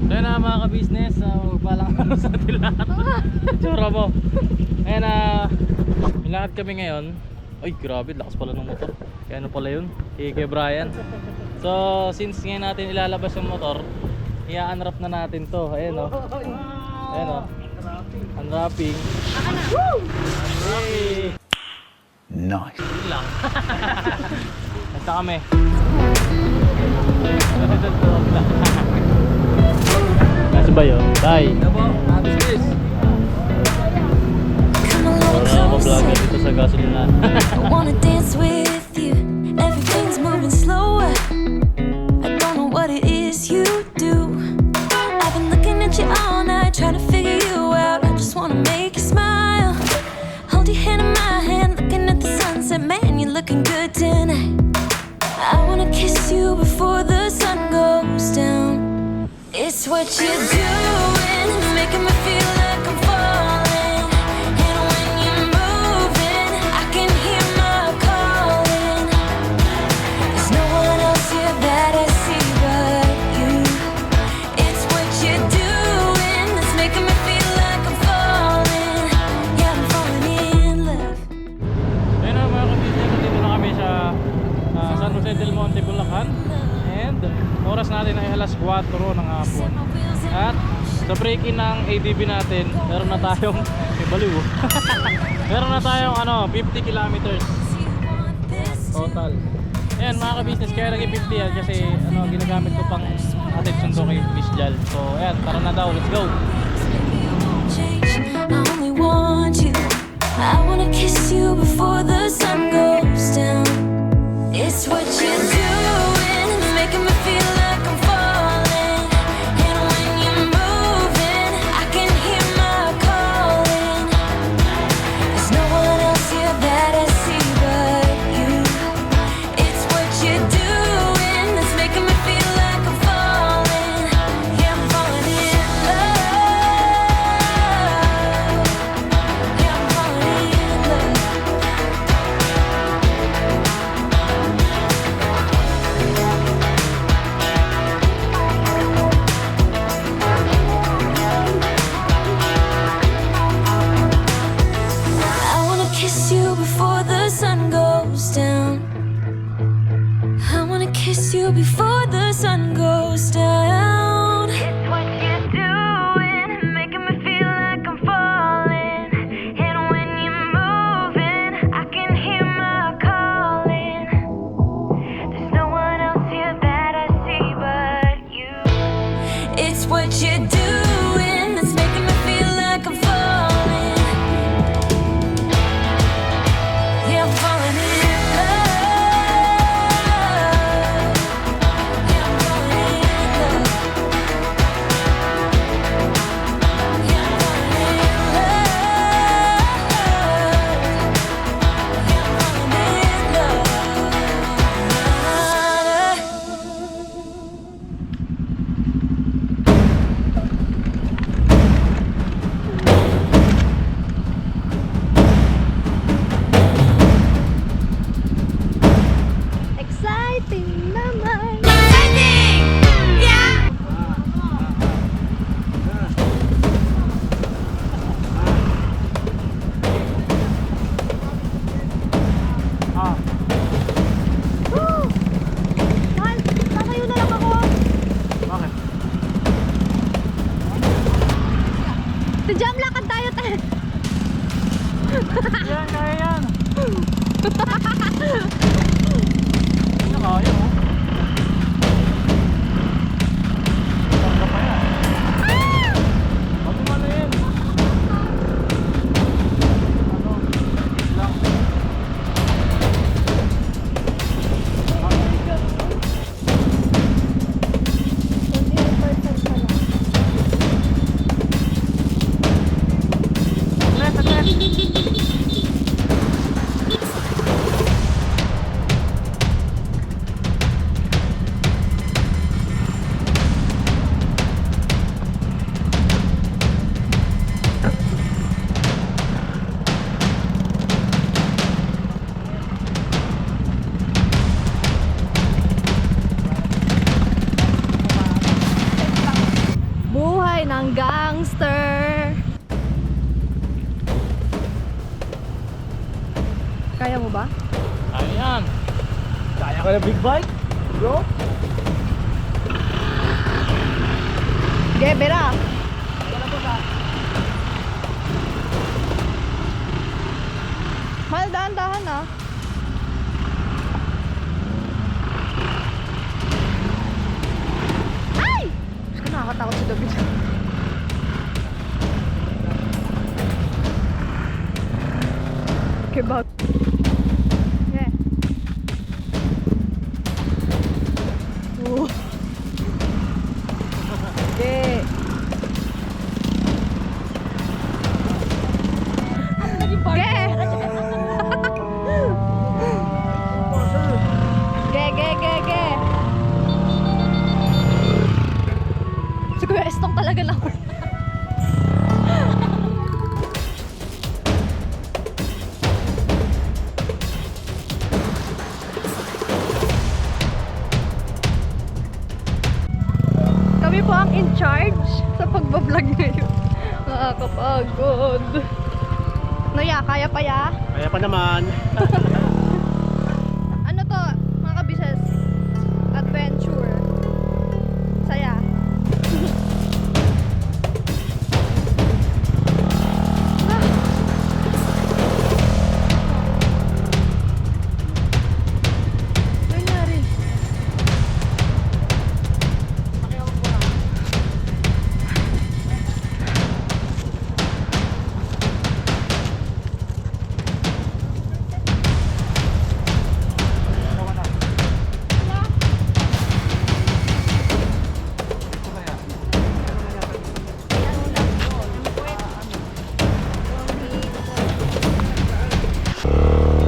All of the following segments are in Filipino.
Kaya na mga ka-business, magpalang ano sa atin lahat. Tsura mo. Kaya na nilakad kami ngayon. Ay grabe, lakas pala ng motor. Kaya ano pala yun, kay Brian. So since ngayon natin ilalabas yung motor, i-unwrap na natin to. Ayan o. Ayan o. Unwrapping. Hey. Nice. Yun lang. Basta kami. Nasa ba yun? Tay. Business. Wala ako vlogger dito sa gasolinahan. I wanna dance with you. Everything's moving slower. I don't know what it is you do. I've been looking at you all night, trying to figure you out. I just wanna make you smile. Hold your hand in my hand, looking at the sunset. Man, you're looking good tonight. I wanna kiss you before the sun goes down. It's what you're doing, it's making me feel like I'm falling. And when you're moving, I can hear my calling. There's no one else here that I see but you. It's what you're doing, it's making me feel like I'm falling. Yeah, I'm falling in love. Ayun na mga ka-business, dito na kami sa San Jose del Monte, Bulacan. And oras natin ay alas 4 ng hapon. At sa break-in ng ADB natin, meron na tayong baliw. Meron na tayong 50 kilometers total. Ayan mga ka-business, kaya naging 50 yan kasi ginagamit ko pang attention ko kay Miss Jal. So ayan, tara na daw, let's go. I only want you. I wanna kiss you before the sun goes down. It's what you're doing, it's making me feel like I'm falling. And when you're moving, I can hear my calling. There's no one else here that I see but you. It's what you're doing, it's making me feel like I'm falling. Yeah, I'm falling in love. Yeah, I'm falling in love. I wanna kiss you before the sun goes down. I wanna kiss you before the sun goes down. It's what you're doing, making me feel like I'm falling. And when you're moving, I can hear my calling. There's no one else here that I see but you. It's what you're doing, that's making me feel like I'm falling. Yeah, I'm falling in love. Yeah, I'm falling in love. Yeah, I'm falling in love. Yeah, I'm falling in love. Exciting naman. Exciting! Yeah! Woo! Mahal, tatayo na lang ako. Bakit? Sa jam lakad tayo tayo. Yan, kaya yan. Kaya oh. Targa pa yan. Wag mo ano yan. Lang. Saglit. buhay ng gangster. Kaya mo ba? Ayan. Kaya ka na big bike, bro? Gebera. Mahal, dahan-dahan ah. Ay! Mas ka nakakatakot si David. Kebab. Yeah. Oh. Okay. Ge. Si Kuya Estong talaga na. Kami po ang in charge sa pagbablog ngayon. Nakakapagod. Noya, kaya pa ya? Kaya pa naman. Ano to, mga kabises? Adventure. Saya. Nangyari.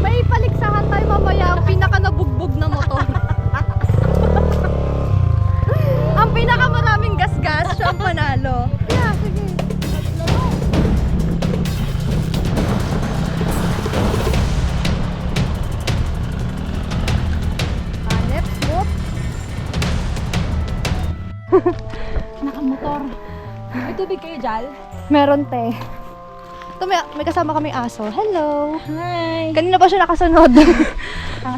May paligsahan tayo mamaya ang pinaka nabugbog na motor. Ang pinaka maraming gas-gas, siya ang panalo. Yeah, sige. Hanep, whoop. Nakamotor. May tubig kayo, Jal? Meron, te. Ito, may kasama kaming aso. Hello! Hi! Kanina pa siya nakasunod.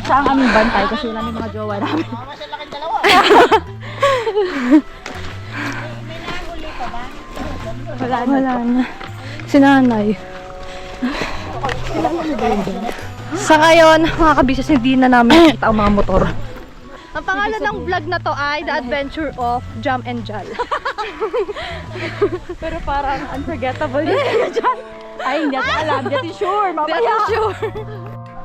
Siya ang aming bantay kasi wala yung mga jowa namin. Wala na. Si nanay. Sa ngayon, mga kabisnes, hindi na namin kita ang mga motor. Ang pangalan ng vlog na to ay The Adventure of Jam and Jal. Pero parang unforgettable yun. Ay, hindi natin alam. Hindi natin sure. Mamaya. Hindi sure.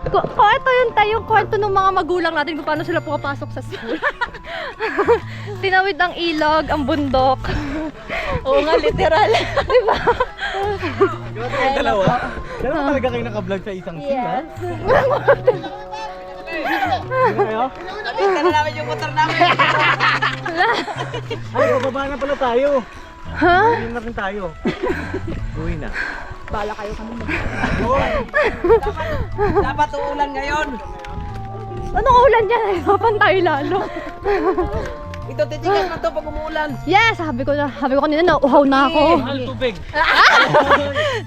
Ito yung kwento ng mga magulang natin kung paano sila pumapasok sa school. Tinawid ang ilog, ang bundok. Oo nga, literal. Diba? Dalawa talaga kayo naka-vlog sa isang scene, ha? Ano kayo? Nakita na namin yung motor namin. Ay, bababa na pala tayo. Ha? Uwi na rin tayo. Uwi na. Bala kayo kanina. Uwi. Dapat uulan ngayon. Anong ulan yan? Hirapan tayo lalo. Ito, titigas na to pag umuulan. Yes! Sabi ko kanina na uhaw na ako. Mahal tubig.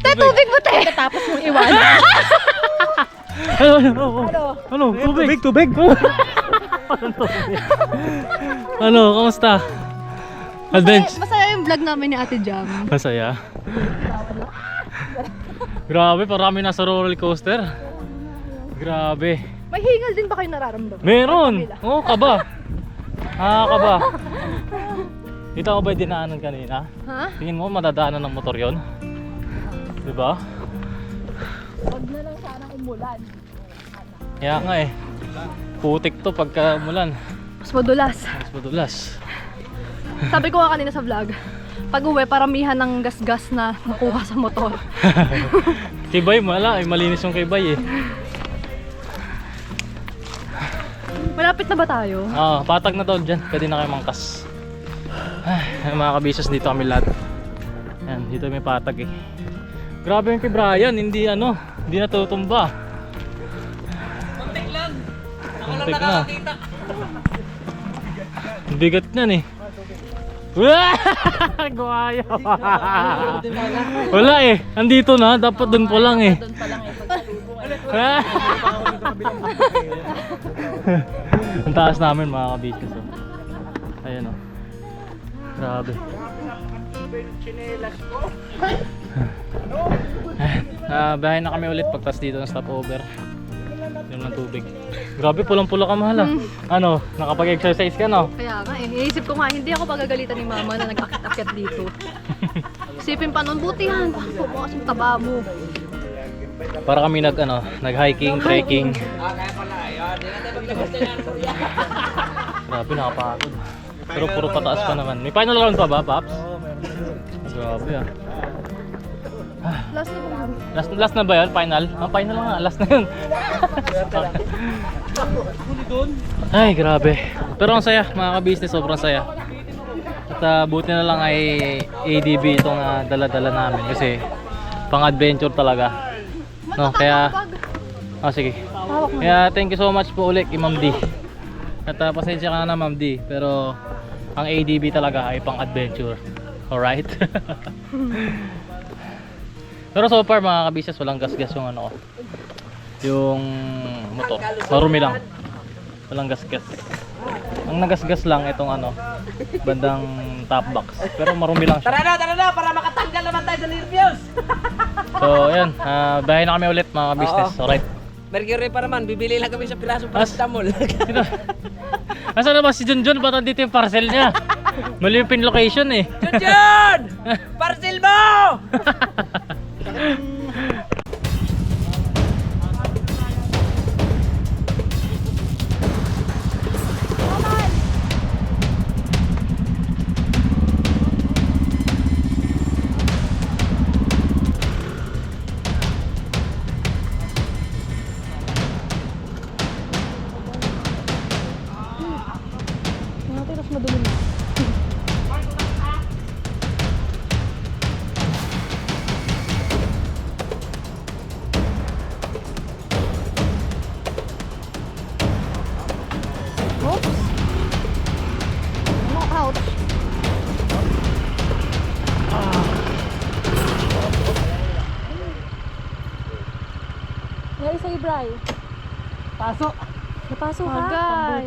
Te, tubig mo, te! Tapos mong iwanan. Ano? Tubig. Ano, kamusta? Adventure. Masaya yung vlog namin ni Ate Jam. Masaya. Grabe, parami nasa roller coaster. Grabe. May hingal din ba kayo nararamdaman? Meron! Oo, kaba. Kaba. Kita ko ba yung dinaanan kanina? Ha? Tingin mo madadaanan ng motor yon? Diba? Huwag na lang sana umulan. Kaya nga eh. Putik to pagka umulan. Mas madulas. Mas madulas. Sabi ko nga kanina sa vlog, pag uwi, paramihan ng gas-gas na nakuha sa motor. Kibay, malinis yung kibay eh. Malapit na ba tayo? Patag na daw dyan. Pwede na kayo mangkas. Ay, mga kabisas, dito kami lahat. Yan, dito may patag eh. Grabe yung kay Brian, hindi natutumba. Kontik lang. Ako lang Kontik na. nakakakita. Bigat niyan eh. Gumayo. Wala eh. Andito na. Dapat dun pa lang eh. Doon pa lang eh, pagsalubong. Ang taas namin mga kabisnes. Oh. Ayan oh. Grabe. Bahay na kami ulit pagtas dito ng stopover. Yung ng tubig. Grabe, pulang-pula ka mahal ah. Ano, nakapag-exercise ka no? Kaya nga, iniisip ko nga, hindi ako pagagalitan ni mama na nag-akit-akit dito. Isipin pa nun, buti yan, bukas yung taba mo. Para kami nag-hiking, trekking. Grabe, nakapagod. Pero puro pataas pa naman. May final round pa ba, Paps? Grabe ah. Last na ba? Last na ba yun? Final? Final nga, last na yun. Ay, grabe. Pero ang saya, mga ka-business, sobrang saya. At buti na lang ay ADB itong dala-dala namin kasi pang-adventure talaga. No, kaya sige. Kaya thank you so much po ulit kay Ma'am D. At pasensya ka na Ma'am D, pero ang ADB talaga ay pang-adventure. Alright? Pero so far mga kabisnes, walang gas-gas yung ano ko. Yung motor. Marumi lang. Walang gas-gas. Ang nagasgas lang itong bandang top box. Pero marumi lang siya. Tara na, para makatanggal naman tayo sa nervyos. So ayan, bahay na kami ulit mga kabisnes. Alright. Mercury pa naman, bibili lang kami sa pirasong paracetamol. Sino? Nasaan na ba si Junjun? Ba't nandito yung parcel niya? Mali yung pin location eh. Junjun! Parcel mo! Ouch. Nari sa'yo, Bri. Pasok! Napasok ka. Agay.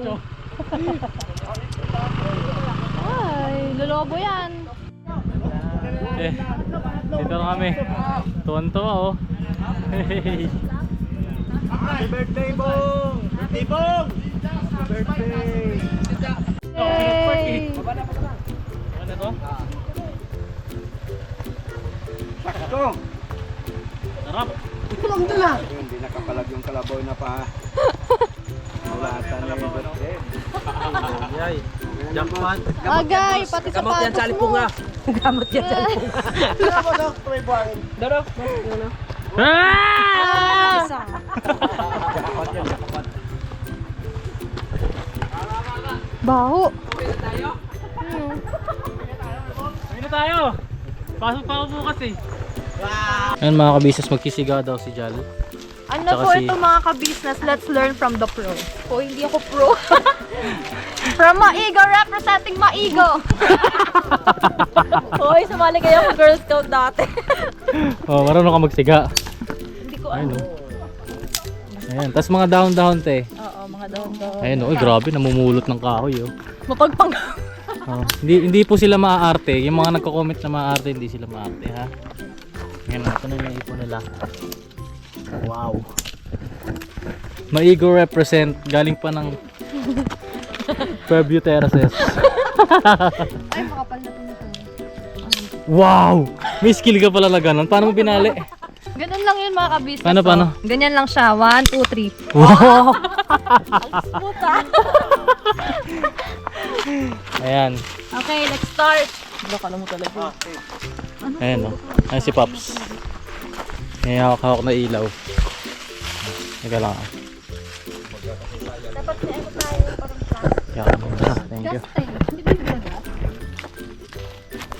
Ay, lolobo yan. Dito na kami. Tuwan-tuwa oh. Hey. Happy birthday, Bong! Birthday, Bong! Happy birthday! Yay! Ano to? Sakto! Sarap! Hindi nakapalag yung kalabaw na pa. Mulatan na yung birthday. Yay! Jackpot! Agay, pati sa Gamot yan sa alipunga. Gamot yan sa alipunga. Daro. Ah! Baho. Uwi na tayo! Pasok pa ako bukas eh. Ayun mga kabisnes, magkisiga daw si Jal. Ano Tsaka po si- ito mga ka-business? Let's learn from the pro. Oh, hindi ako pro. From Maigo, representing Maigo. Hoy, sumali kayo sa Girl Scout dati. Oh, marunong ka magsiga. Hindi ko Ayun oh. Ayan, tas mga dahon-dahon te. Oo, mga daon-daon. Ayun oh, grabe, namumulot ng kahoy oh. Mapagpang. Oh, hindi po sila maaarte. Yung mga nagko-comment na maaarte, hindi sila maarte ha. Ngayon, ito na yung ipon nila. Wow. Maigo represent, galing pa ng Fairview Terraces. Ay, makapal na ito. Wow! May skill ka pala na ganun. Paano mo binali? Ganun lang yun mga ka-business. Paano, oh. paano? Ganyan lang siya. 1, 2, 3. Wow! Ayan. Okay, let's start. Baka mo talaga. Ayan o. Ayan si Pops. May hawak-hawak na ilaw. Teka lang. Dapat may ano tayo parang plastic. Yakan mo na. Thank you. Gas tayo. Hindi ba yung gas?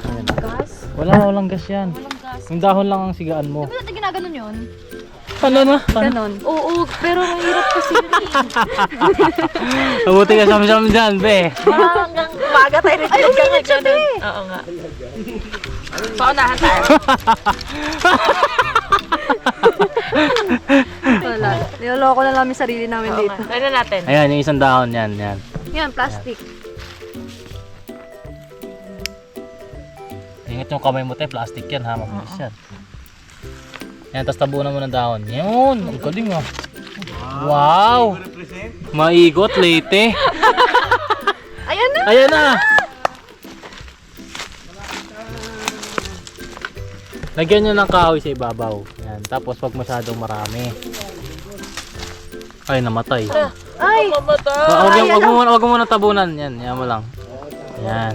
Ayan. Gas? Walang gas yan. Walang gas. Yung dahon lang ang sigaan mo. Di ba natin ginaganon yun? Ano na? Ganon. Oo, pero mahirap kasi yun eh. Mabuti ka siyam-siyam dyan, be. Hanggang Maaga tayo rin. Ay, uminit siya, be. Oo nga. Paunahan tayo. Wala. Niloloko na namin sarili namin Oo dito. nga. Try na natin. Ayan, yung isang dahon yan. Yan. Yan, plastic. Ingat yung kamay mo tayo, plastic yan ha, mabilis yan. Yan, tapos tabunan mo ng dahon. Yun, ang galing ah. Wow! Maigot, late. Ayan na! Ayan na! Lagyan nyo ng kahoy sa ibabaw. Yan, tapos wag masyadong marami. Ay, namatay. Ay! Wag mo muna tabunan. Yan, yan mo lang. Yan.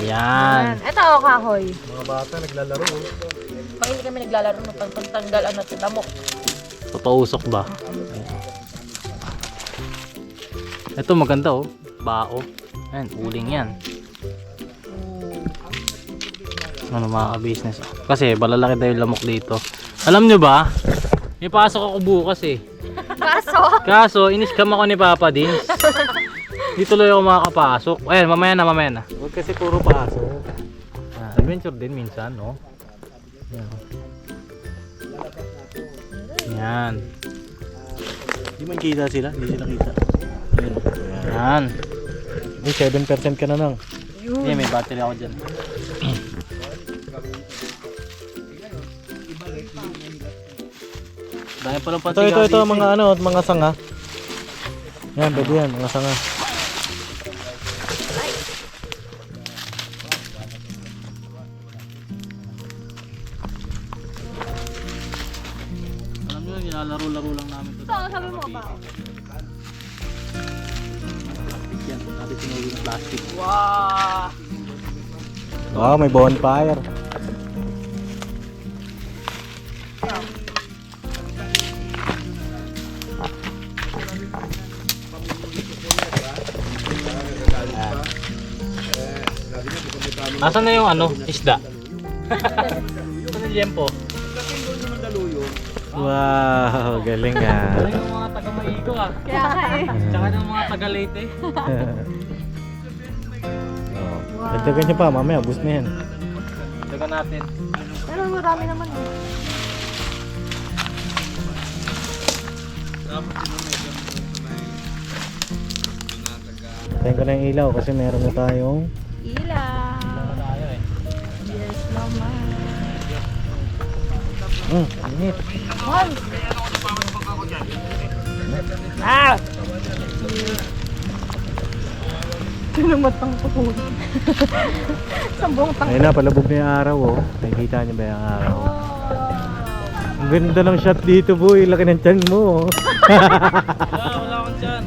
Yan. Ito o, kahoy. Mga bata naglalaro. Pag hindi kami naglalaro ng pagtanggal ano sa damok. Tutusok ba? Ito maganda oh. Bao. Yan, uling yan. Ano mga business. Kasi balalaki daw yung lamok dito. Alam nyo ba? May pasok ako bukas eh. Kaso, in-scam ako ni Papa Dins. Di tuloy ako makakapasok. Ayan, mamaya na. Huwag kasi puro paso. Adventure din minsan, no? Yan. Yan. Hindi man kita sila. Hindi sila kita. Yan. May 7% ka na lang. Yan, may battery ako dyan. Dahil palang Ito, mga ano, mga sanga. Yan, pwede yan, mga sanga. Alam nyo, nilalaro-laro lang namin ito. Ito, sabi mo ba? Plastic yan. Dati sinuwi ng plastic. Wow, may bonfire. Nasaan na yung ano? Isda? Nasaan yung liempo? Wow, galing ah. Galing ng mga taga-Maigo ah. Kaya ka eh. Tsaka ng mga taga-Leyte. Dagdagan niyo pa, mamaya, boost na yan. Taga natin. Pero marami naman eh. Tayin ko na yung ilaw kasi meron na tayong Ilaw. Tayo eh. Yes, naman. init. Sinumatang po. Sambong tang. Ayun na, palabog na yung araw oh. Nakikita niyo ba yung araw? Ang ganda ng shot dito boy, laki ng tiyan mo oh. Wala akong dyan.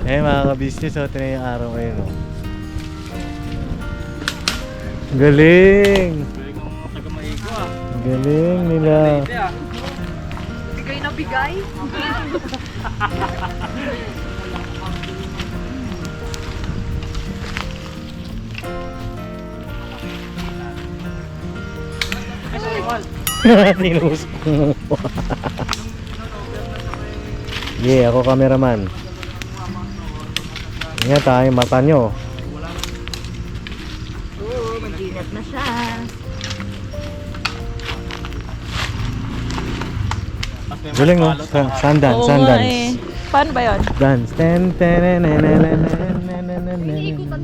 Eh mga ka-business, oh, ito na yung araw ngayon oh. Galing! Galing ng mga taga-Maigo ah. Galing nila. Leyte ah. Bigay na bigay. Sinusok mo. Yeah, ako cameraman. Ingat tayo mata nyo. Oo, mag-ingat na siya. Galing oh. Sundance, Sundance. Paano ba yun? Dance. Iniikutan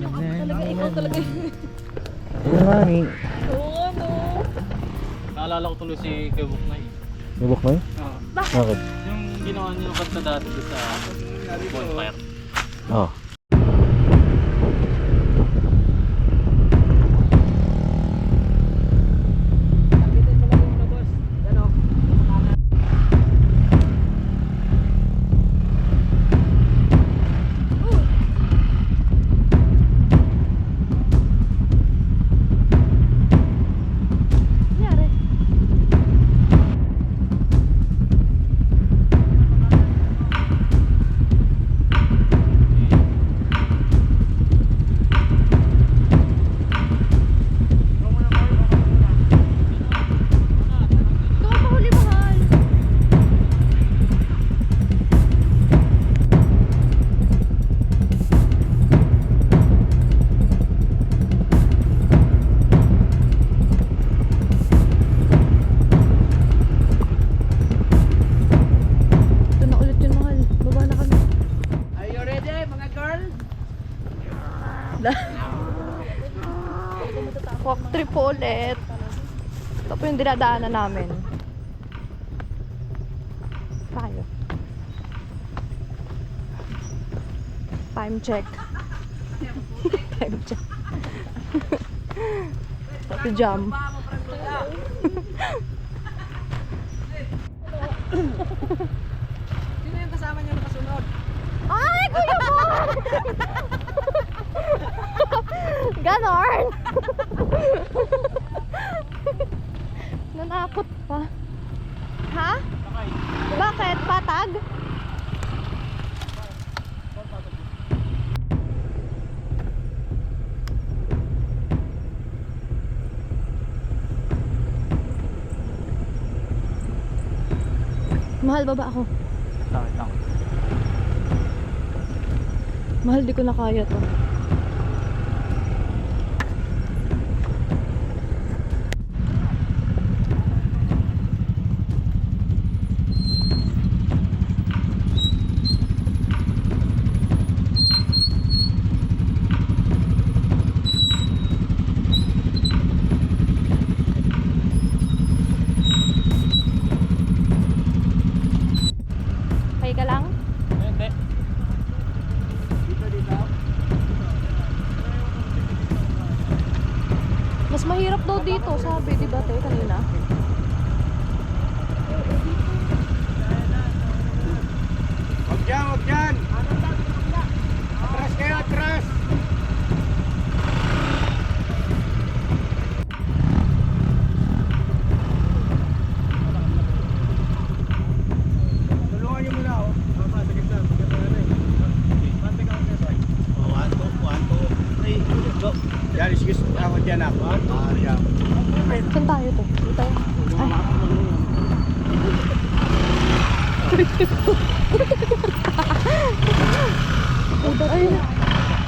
yung ako talaga. Ikaw talaga. Umani. Naalala ko tuloy si Kebuk na eh. Nabuk mo yun? Bakit? Yung ginawa niyo yung kanta dati doon sa bonfire. Oh. lang. Walk trip po ulit. Ito po yung dinadaanan namin. Tayo. Time check. Time check. Pati jam. Sino yung kasama niyo na kasunod? Ay, Kuya Bon! Ganon! Nanakot pa. Ha? Bakit? Patag? Mahal ba ako? Sakit lang. Mahal, di ko na kaya to. Okay ka lang? Hindi. Mas mahirap daw dito, sabi, di ba tayo kanina? Huwag dyan, huwag dyan! Atras kayo, atras! Tulungan niyo muna, oh. Sige, sir. One, two, three, go. Yan, sige, ako dyan ako. Yan. Saan tayo to? Dito tayo. Ay. Ay,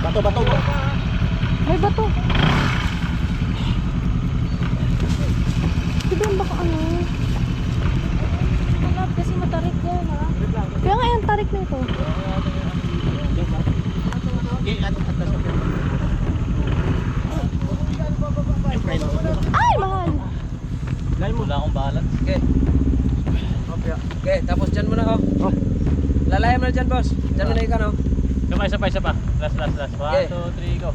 Bato, bato. may bato. Diba baka ano? Hanap kasi matarik yan ha. Kaya nga yung tarik na ito. Ay, mahal! Wala akong balance. Okay. Okay, tapos dyan mo na oh. Lalayan mo na dyan, boss. Dyan mo na ikan oh. Isa pa. Last. 1, Okay. 2, 3, go.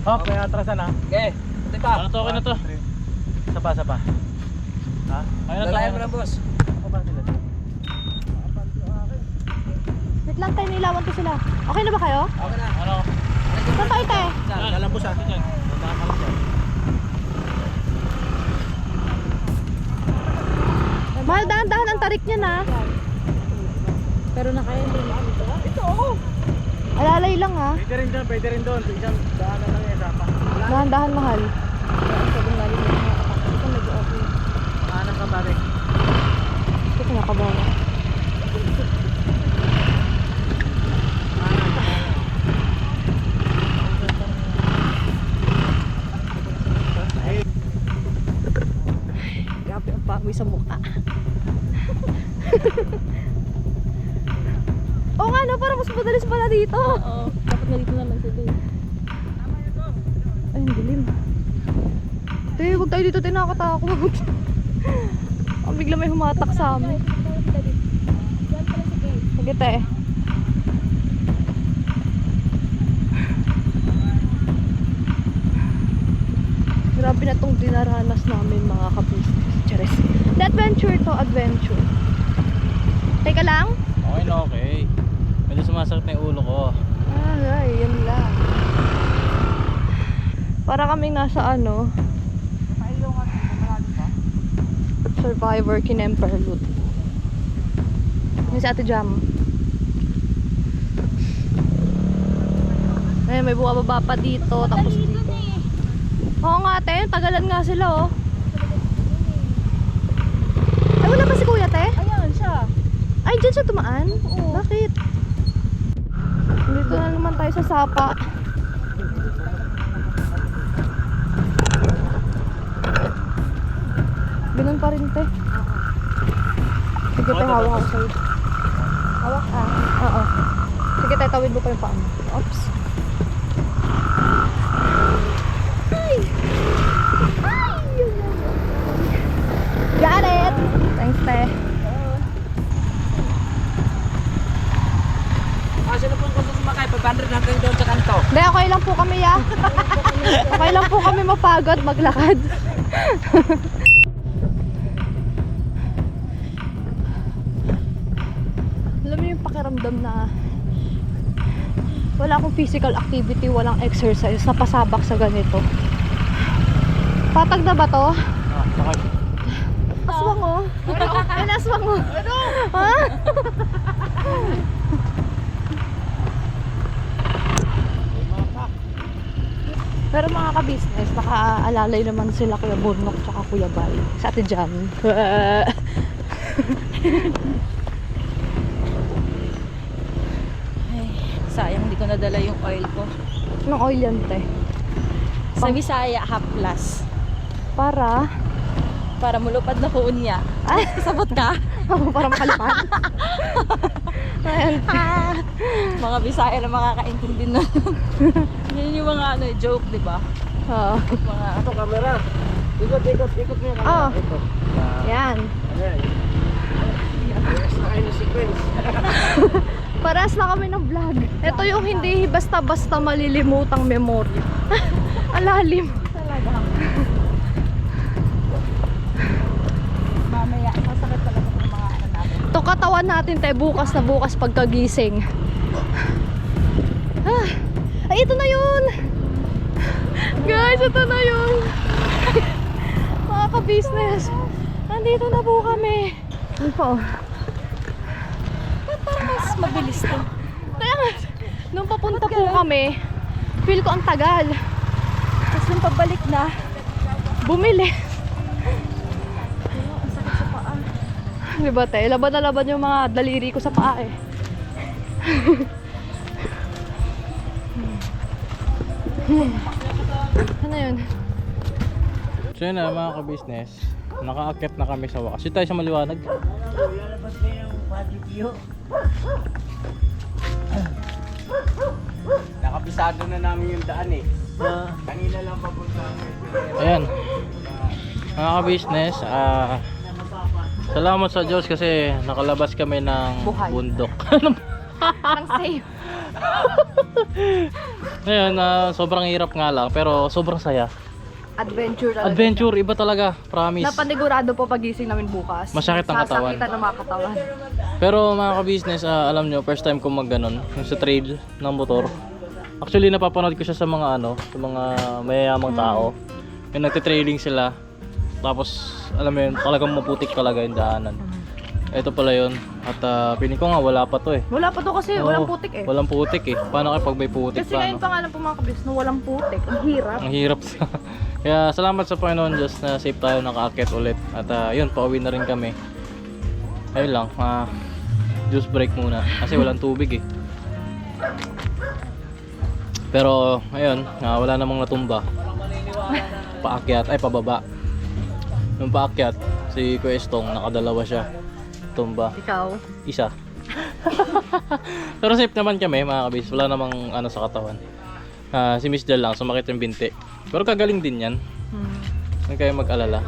Hop, may atrasan ha. Okay, pati pa. Ano to, okay na to? Isa pa. Ha? Okay na to. Lalayan mo na, boss. Ako ba sila? Wait lang tayo, nilawan ko sila. Okay na ba kayo? Okay na. Ano? Saan tayo tayo? Lalambos ha. Dyan. Tandaan ka lang dyan. Mahal, dahan-dahan ang tarik niya na. Pero na kaya hindi dito. Ito oh. Alalay lang ha. Pwede rin dyan, pwede rin doon. Isang daanan lang yan. Sapa. Dahan-dahan mahal. Sabi nga rin yung mga kapatid ko nag-o-okay. Daanan ka pare. Ito kinakabawa. Grabe ang pangwi sa mukha. Oo nga no, parang mas madalis pala dito. Oo. Dapat nga dito na lang sila eh. Ay, ang dilim. Te, huwag tayo dito, tinakatakot. Ang bigla may humatak sa amin. Sige, te. Grabe na tong dinaranas namin mga ka-business. Charis. The adventure to, adventure. Teka lang. Okay na okay. Medyo sumasakit na yung ulo ko. Ay, yan lang. Para kaming nasa ano, Survivor Kinemperlut. Yung si Ate Jam. Ay, may bumababa pa dito, tapos dito. Oo nga, te. Tagalan nga sila, oh. Ay, wala pa si Kuya, te? Ayan siya. Ay, dyan siya tumaan? Oo. Bakit? Dito na naman tayo sa Sapa. Ganun pa rin, te. Sige, te, hawak ako sa'yo. Hawak ka? Oo. Sige, te, tawid mo pa yung paa mo. Oops. okay lang po kami ya. Okay lang po kami mapagod maglakad. Alam mo yung pakiramdam na wala akong physical activity, walang exercise, napasabak sa ganito. Patag na ba to? Aswang oh. Ano aswang oh? Ha? Pero mga ka-business, nakaalalay naman sila Kuya Burnok tsaka Kuya Bal sa Ate Jam. Ay, sayang hindi ko nadala yung oil ko. Anong oil yan, te? Sa Bisaya, half plus. Para? Para mulupad na ko niya. Ay, sabot ka? Para makalipad? Ayan. Mga Bisaya na makakaintindi na. Yun yung mga ano, joke, di ba? Oo. Mga Ito camera. Ikot mo yung camera. Oh. Ito. Yan. Ayan. Yes, na kayo ng sequence. Paras na kami ng vlog. Ito yung hindi basta-basta malilimutang memory. Alalim. mamaya, masakit talaga ng mga ano natin. Ito katawan natin tayo bukas na bukas pagkagising. Ah, ay, ito na yun! Guys, ito na yun! Mga ka-business, nandito na po kami. Ano po? Parang mas mabilis to. Kaya nga, nung papunta po kami, feel ko ang tagal. Tapos nung pabalik na, Bumili. ang sakit sa paa. Diba tayo? Laban na laban yung mga daliri ko sa paa eh. Ano yun? So yun na mga ka-business, nakaakyat na kami sa wakas. Dito tayo sa maliwanag. Lalabas na yung body view. Nakapisado na namin yung daan eh. Kanina lang papunta kami. Ayan. Mga ka-business, salamat sa Diyos kasi nakalabas kami ng Buhay. bundok. Parang safe. Ngayon, sobrang hirap nga lang pero sobrang saya. Adventure talaga. Adventure, iba talaga, promise. Napanigurado po pagising namin bukas. Masakit ang katawan. Sasakitan ng mga katawan. Pero mga ka-business, alam nyo, first time ko mag-ganon, yung sa trail ng motor. Actually, napapanood ko siya sa mga sa mga mayayamang tao. Yung nagtitrailing sila. Tapos, alam mo yun, talagang maputik talaga yung daanan. Ito pala yun. At piling ko nga, wala pa to eh. Wala pa to kasi Oo, walang putik eh. Walang putik eh. Paano kayo pag may putik? Kasi ngayon pa nga lang po mga kabis na walang putik. Ang hirap. Ang hirap. Kaya salamat sa Panginoon Diyos na safe tayo nakaakyat ulit. At yun, pauwi na rin kami. Ayun lang, juice break muna. Kasi walang tubig eh. Pero ayun, wala namang natumba. Paakyat, ay pababa. Yung paakyat, si Kuya Estong, nakadalawa siya. Tumba. Ikaw. Isa. Pero safe naman kami mga kabis. Wala namang sa katawan. Si Miss Jal lang, sumakit yung binti. Pero kagaling din yan. Huwag kayo mag-alala.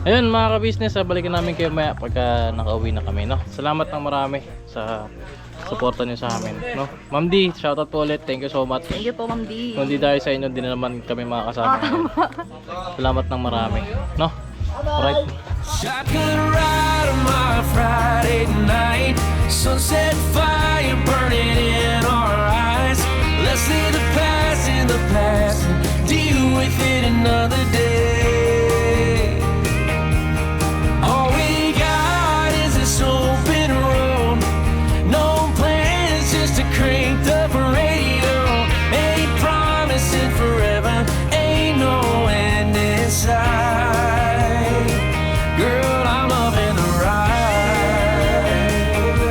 Ayun mga ka-business, balikan namin kayo maya pagka nakauwi na kami, no? Salamat ng marami sa suporta niyo sa amin, no? Ma'am D, shoutout po ulit. Thank you so much. Thank you po, Ma'am D. Kung di dahil sa inyo, di na naman kami makakasama ngayon. Salamat ng marami, no? Alright. Shotgun ride on my Friday night. Sunset fire burning in our eyes. Let's leave the past in the past and deal with it another day. All we got is this open road. No plans, just a cranked up radio. Ain't promising forever, ain't no end in sight. Girl, I'm loving the ride.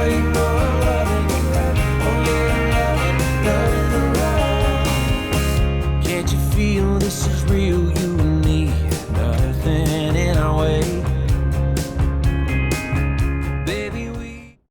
You know I'm loving the ride. Oh yeah, loving the ride. Can't you feel this is real? You